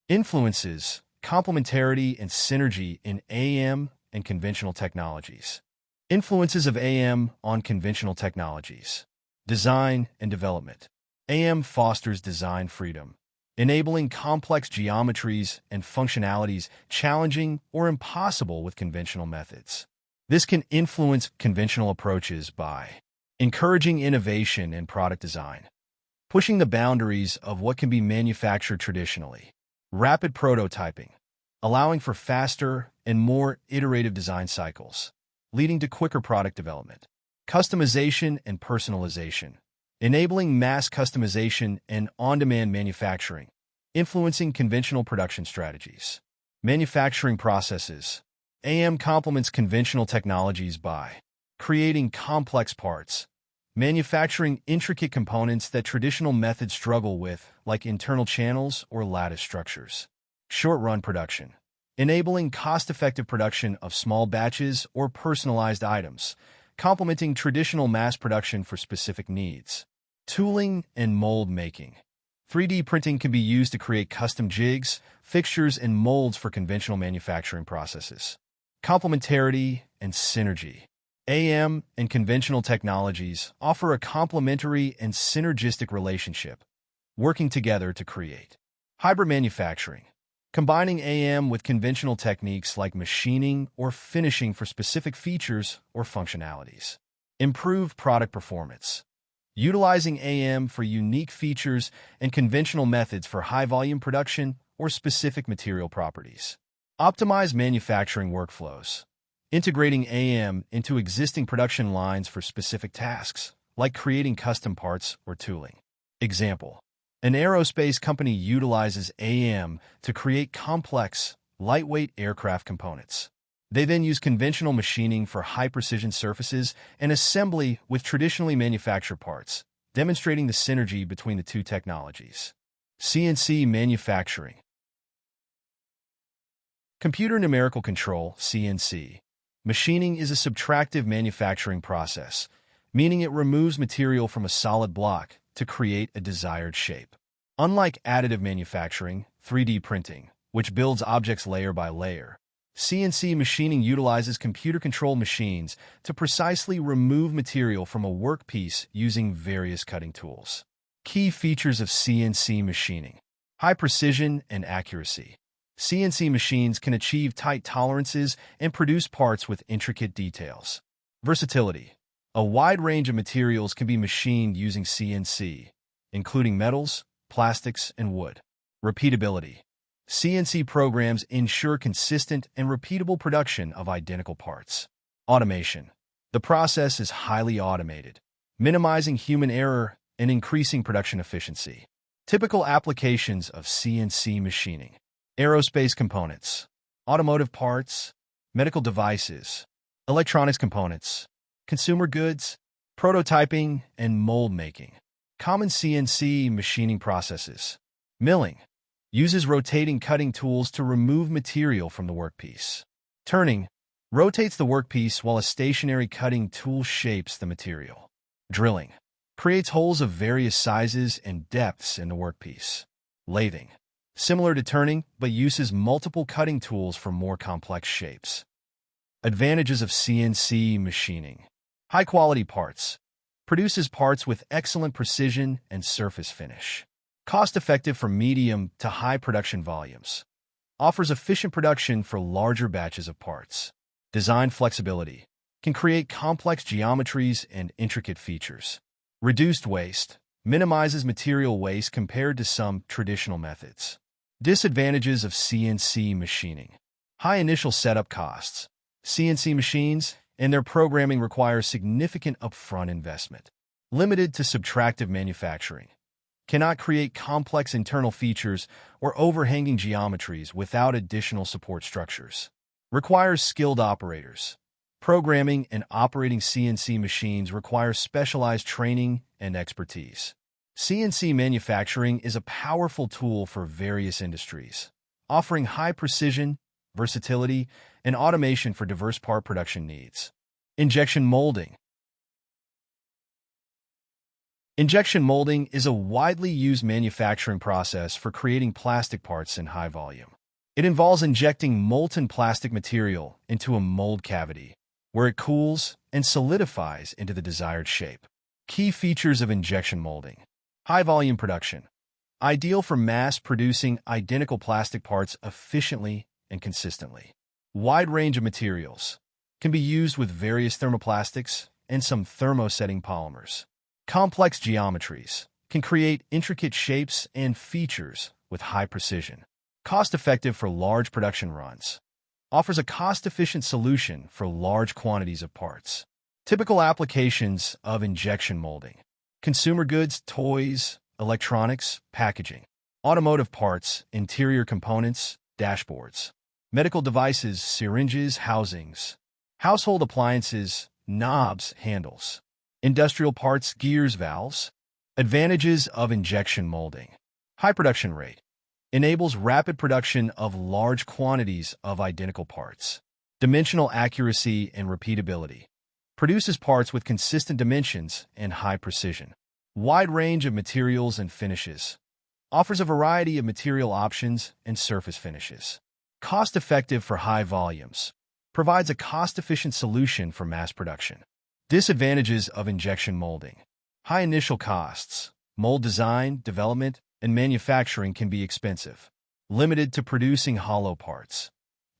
Influences, complementarity, and synergy in AM and conventional technologies. Influences of AM on conventional technologies. Design and development. AM fosters design freedom, enabling complex geometries and functionalities challenging or impossible with conventional methods. This can influence conventional approaches by encouraging innovation in product design, pushing the boundaries of what can be manufactured traditionally. Rapid prototyping, allowing for faster and more iterative design cycles, leading to quicker product development. Customization and personalization, enabling mass customization and on-demand manufacturing, influencing conventional production strategies. Manufacturing processes. AM complements conventional technologies by creating complex parts, manufacturing intricate components that traditional methods struggle with, like internal channels or lattice structures. Short-run production, enabling cost-effective production of small batches or personalized items, complementing traditional mass production for specific needs. Tooling and mold making. 3D printing can be used to create custom jigs, fixtures, and molds for conventional manufacturing processes. Complementarity and synergy. AM and conventional technologies offer a complementary and synergistic relationship, working together to create hybrid manufacturing, combining AM with conventional techniques like machining or finishing for specific features or functionalities. Improved product performance, utilizing AM for unique features and conventional methods for high-volume production or specific material properties. Optimize manufacturing workflows, integrating AM into existing production lines for specific tasks, like creating custom parts or tooling. Example: an aerospace company utilizes AM to create complex, lightweight aircraft components. They then use conventional machining for high-precision surfaces and assembly with traditionally manufactured parts, demonstrating the synergy between the two technologies. CNC manufacturing. Computer numerical control, CNC. Machining is a subtractive manufacturing process, meaning it removes material from a solid block to create a desired shape. Unlike additive manufacturing, 3D printing, which builds objects layer by layer, CNC machining utilizes computer-controlled machines to precisely remove material from a workpiece using various cutting tools. Key features of CNC machining: high precision and accuracy. CNC machines can achieve tight tolerances and produce parts with intricate details. Versatility. A wide range of materials can be machined using CNC, including metals, plastics, and wood. Repeatability. CNC programs ensure consistent and repeatable production of identical parts. Automation. The process is highly automated, minimizing human error and increasing production efficiency. Typical applications of CNC machining: aerospace components, automotive parts, medical devices, electronics components, consumer goods, prototyping, and mold making. Common CNC machining processes. Milling uses rotating cutting tools to remove material from the workpiece. Turning rotates the workpiece while a stationary cutting tool shapes the material. Drilling creates holes of various sizes and depths in the workpiece. Lathing, similar to turning, but uses multiple cutting tools for more complex shapes. Advantages of CNC machining: high-quality parts. Produces parts with excellent precision and surface finish. Cost-effective for medium to high production volumes. Offers efficient production for larger batches of parts. Design flexibility. Can create complex geometries and intricate features. Reduced waste. Minimizes material waste compared to some traditional methods. Disadvantages of CNC machining: high initial setup costs. CNC machines and their programming require significant upfront investment. Limited to subtractive manufacturing. Cannot create complex internal features or overhanging geometries without additional support structures. Requires skilled operators. Programming and operating CNC machines require specialized training and expertise. CNC manufacturing is a powerful tool for various industries, offering high precision, versatility, and automation for diverse part production needs. Injection molding. Injection molding is a widely used manufacturing process for creating plastic parts in high volume. It involves injecting molten plastic material into a mold cavity, where it cools and solidifies into the desired shape. Key features of injection molding. High volume production. Ideal for mass-producing identical plastic parts efficiently and consistently. Wide range of materials. Can be used with various thermoplastics and some thermosetting polymers. Complex geometries. Can create intricate shapes and features with high precision. Cost-effective for large production runs. Offers a cost-efficient solution for large quantities of parts. Typical applications of injection molding. Consumer goods, toys, electronics, packaging. Automotive parts, interior components, dashboards. Medical devices, syringes, housings. Household appliances, knobs, handles. Industrial parts, gears, valves. Advantages of injection molding. High production rate. Enables rapid production of large quantities of identical parts. Dimensional accuracy and repeatability. Produces parts with consistent dimensions and high precision. Wide range of materials and finishes. Offers a variety of material options and surface finishes. Cost-effective for high volumes. Provides a cost-efficient solution for mass production. Disadvantages of injection molding. High initial costs. Mold design, development, and manufacturing can be expensive. Limited to producing hollow parts.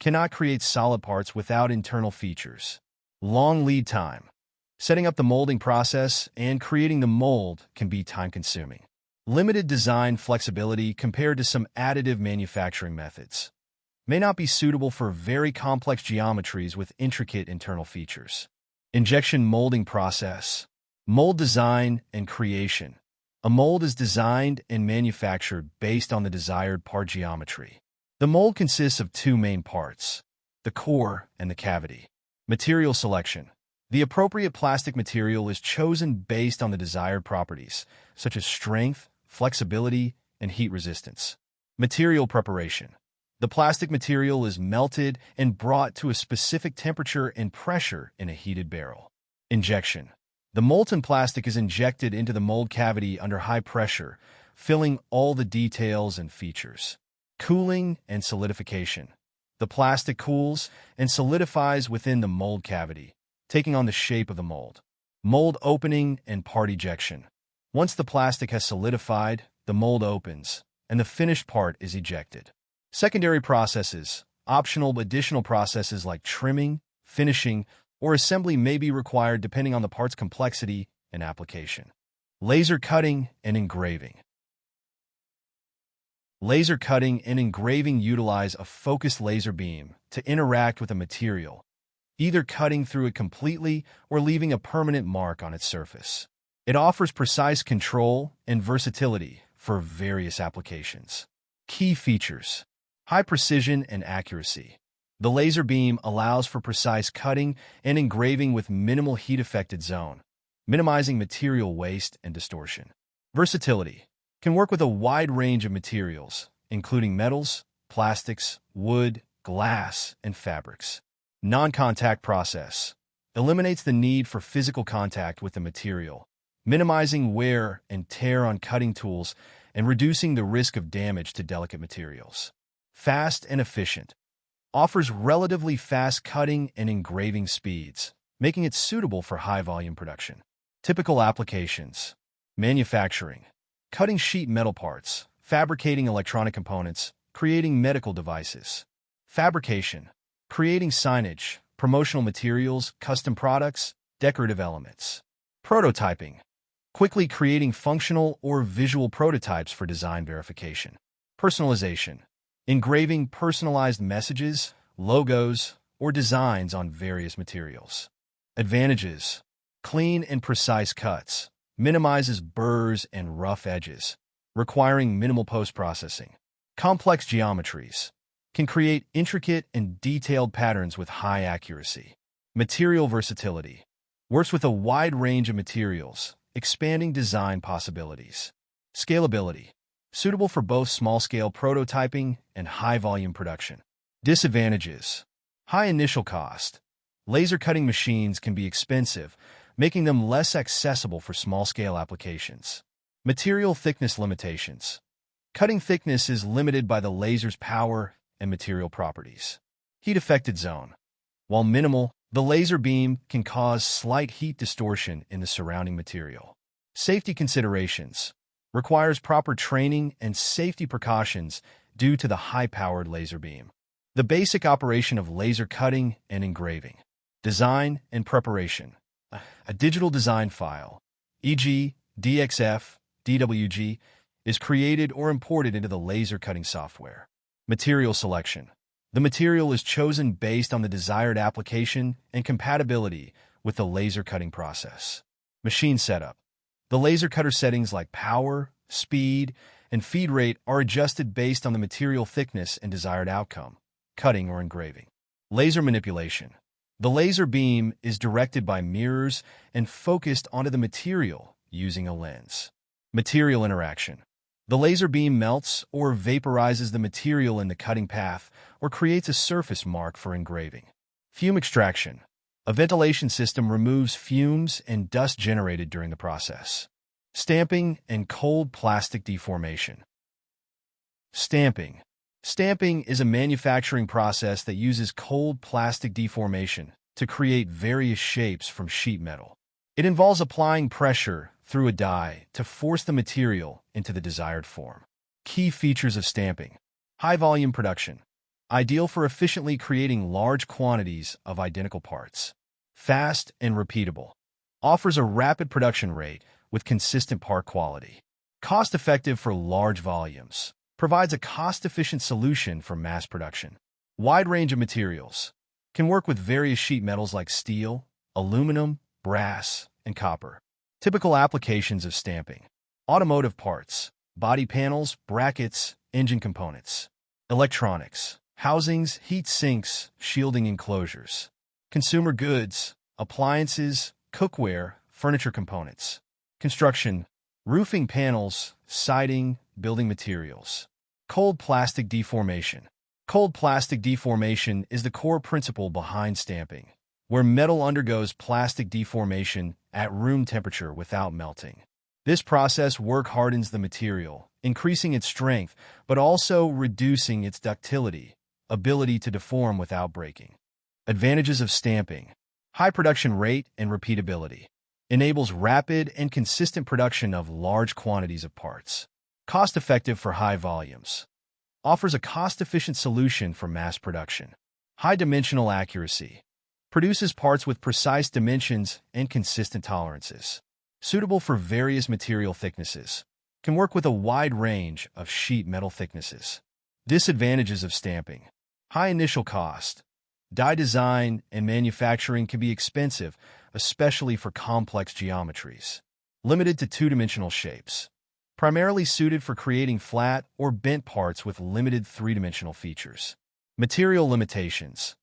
Cannot create solid parts without internal features. Long lead time. Setting up the molding process and creating the mold can be time-consuming. Limited design flexibility compared to some additive manufacturing methods. May not be suitable for very complex geometries with intricate internal features. Injection molding process. Mold design and creation. A mold is designed and manufactured based on the desired part geometry. The mold consists of two main parts, the core and the cavity. Material selection. The appropriate plastic material is chosen based on the desired properties, such as strength, flexibility, and heat resistance. Material preparation. The plastic material is melted and brought to a specific temperature and pressure in a heated barrel. Injection. The molten plastic is injected into the mold cavity under high pressure, filling all the details and features. Cooling and solidification. The plastic cools and solidifies within the mold cavity, taking on the shape of the mold. Mold opening and part ejection. Once the plastic has solidified, the mold opens, and the finished part is ejected. Secondary processes. Optional additional processes like trimming, finishing, or assembly may be required depending on the part's complexity and application. Laser cutting and engraving. Laser cutting and engraving utilize a focused laser beam to interact with a material, either cutting through it completely or leaving a permanent mark on its surface. It offers precise control and versatility for various applications. Key features. High precision and accuracy. The laser beam allows for precise cutting and engraving with minimal heat-affected zone, minimizing material waste and distortion. Versatility. Can work with a wide range of materials, including metals, plastics, wood, glass, and fabrics. Non-contact process. Eliminates the need for physical contact with the material, minimizing wear and tear on cutting tools and reducing the risk of damage to delicate materials. Fast and efficient. Offers relatively fast cutting and engraving speeds, making it suitable for high-volume production. Typical applications. Manufacturing. Cutting sheet metal parts, fabricating electronic components, creating medical devices. Fabrication. Creating signage, promotional materials, custom products, decorative elements. Prototyping. Quickly creating functional or visual prototypes for design verification. Personalization. Engraving personalized messages, logos, or designs on various materials. Advantages. Clean and precise cuts. Minimizes burrs and rough edges, requiring minimal post-processing. Complex geometries. Can create intricate and detailed patterns with high accuracy. Material versatility. Works with a wide range of materials, expanding design possibilities. Scalability. Suitable for both small-scale prototyping and high-volume production. Disadvantages. High initial cost. Laser cutting machines can be expensive, making them less accessible for small-scale applications. Material thickness limitations. Cutting thickness is limited by the laser's power and material properties. Heat-affected zone. While minimal, the laser beam can cause slight heat distortion in the surrounding material. Safety considerations. Requires proper training and safety precautions due to the high-powered laser beam. The basic operation of laser cutting and engraving. Design and preparation. A digital design file, e.g., DXF, DWG, is created or imported into the laser cutting software. Material selection. The material is chosen based on the desired application and compatibility with the laser cutting process. Machine setup. The laser cutter settings like power, speed, and feed rate are adjusted based on the material thickness and desired outcome, cutting or engraving. Laser manipulation. The laser beam is directed by mirrors and focused onto the material using a lens. Material interaction. The laser beam melts or vaporizes the material in the cutting path or creates a surface mark for engraving. Fume extraction. A ventilation system removes fumes and dust generated during the process. Stamping and cold plastic deformation. Stamping. Stamping is a manufacturing process that uses cold plastic deformation to create various shapes from sheet metal. It involves applying pressure through a die to force the material into the desired form. Key features of stamping. High-volume production. Ideal for efficiently creating large quantities of identical parts. Fast and repeatable. Offers a rapid production rate with consistent part quality. Cost-effective for large volumes. Provides a cost-efficient solution for mass production. Wide range of materials. Can work with various sheet metals like steel, aluminum, brass, and copper. Typical applications of stamping. Automotive parts, body panels, brackets, engine components. Electronics, housings, heat sinks, shielding enclosures. Consumer goods, appliances, cookware, furniture components. Construction, roofing panels, siding, building materials. Cold plastic deformation. Cold plastic deformation is the core principle behind stamping, where metal undergoes plastic deformation at room temperature without melting. This process hardens the material, increasing its strength, but also reducing its ductility, ability to deform without breaking. Advantages of stamping. High production rate and repeatability. Enables rapid and consistent production of large quantities of parts. Cost-effective for high volumes. Offers a cost-efficient solution for mass production. High dimensional accuracy. Produces parts with precise dimensions and consistent tolerances. Suitable for various material thicknesses. Can work with a wide range of sheet metal thicknesses. Disadvantages of stamping. High initial cost. Die design and manufacturing can be expensive, especially for complex geometries. Limited to two-dimensional shapes. Primarily suited for creating flat or bent parts with limited three-dimensional features. Material limitations.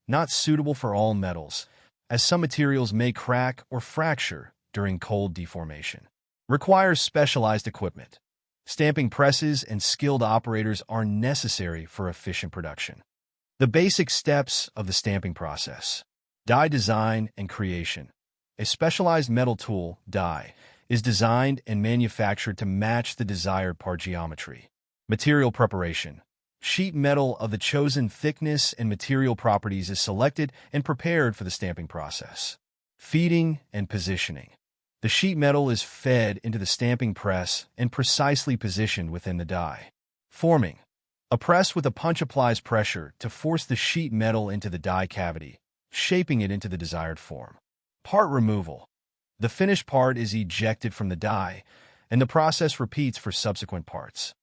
Not suitable for all metals, as some materials may crack or fracture during cold deformation. Requires specialized equipment. Stamping presses and skilled operators are necessary for efficient production. The basic steps of the stamping process. Die design and creation. A specialized metal tool, die, is designed and manufactured to match the desired part geometry. Material preparation. Sheet metal of the chosen thickness and material properties is selected and prepared for the stamping process. Feeding and positioning. The sheet metal is fed into the stamping press and precisely positioned within the die. Forming. A press with a punch applies pressure to force the sheet metal into the die cavity, shaping it into the desired form. Part removal. The finished part is ejected from the die, and the process repeats for subsequent parts.